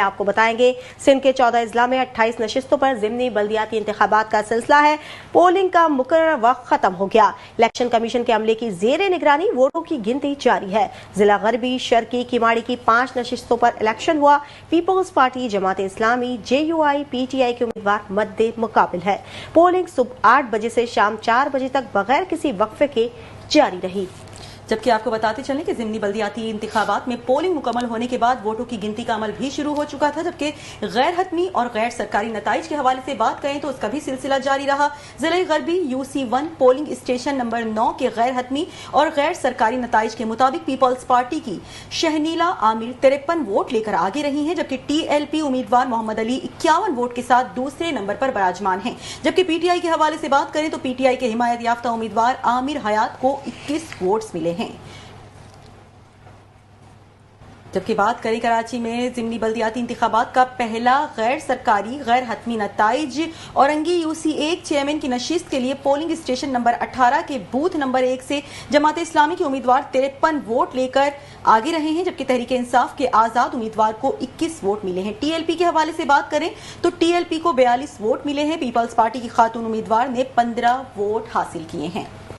आपको बताएंगे सिंध के 14 अजला में 28 नशिस्तों पर ज़िमनी बल्दियाती इंतखाबात का सिलसिला है। पोलिंग का मुकर्रर वक्त खत्म हो गया। इलेक्शन कमीशन के अमले की जेर निगरानी वोटों की गिनती जारी है। जिला गरबी, शर्की, किमाड़ी की 5 नशिस्तों पर इलेक्शन हुआ। Peoples party, Jamaat Islami, JUI, PTI के उम्मीदवार मद्दे मुकाबिल है। पोलिंग सुबह 8 बजे से शाम 4 बजे तक बगैर किसी वक्फे के जारी रही। जबकि आपको बताते चलें कि ज़िमनी बल्दियाती इंतखाबात में पोलिंग मुकम्मल होने के बाद वोटों की गिनती का अमल भी शुरू हो चुका था, जबकि गैर हतमी और गैर सरकारी नताइज के हवाले से बात करें तो उसका भी सिलसिला जारी रहा। जिले garbi UC1 polling station number 9 के गैर हतमी और गैर सरकारी नताइज के मुताबिक पीपल्स पार्टी की शहनीला आमिर 53 वोट लेकर आगे रही हैं, जबकि TLP उम्मीदवार मोहम्मद अली 51 वोट के साथ दूसरे नंबर पर बराजमान हैं। जबकि PTI के हवाले से बात करें तो PTI के हिमायत याफ्ता उम्मीदवार आमिर हयात को 21 वोट्स मिले हैं। जबकि बात करें कराची में ज़िमनी बल्दियाती इंतखाबात का पहला गैर सरकारी गैर हतमी नताइज औरंगी UC1 चेयरमैन की नशिस्त के लिए पोलिंग स्टेशन नंबर 18 के बूथ नंबर 1 से जमात इस्लामी के उम्मीदवार 53 वोट लेकर आगे रहे हैं, जबकि तहरीक इंसाफ के आज़ाद उम्मीदवार को 21 वोट मिले हैं। TLP के हवाले से बात करें तो TLP को 42 वोट मिले हैं। पीपल्स पार्टी की खातून उम्मीदवार ने 15 वोट हासिल किए हैं।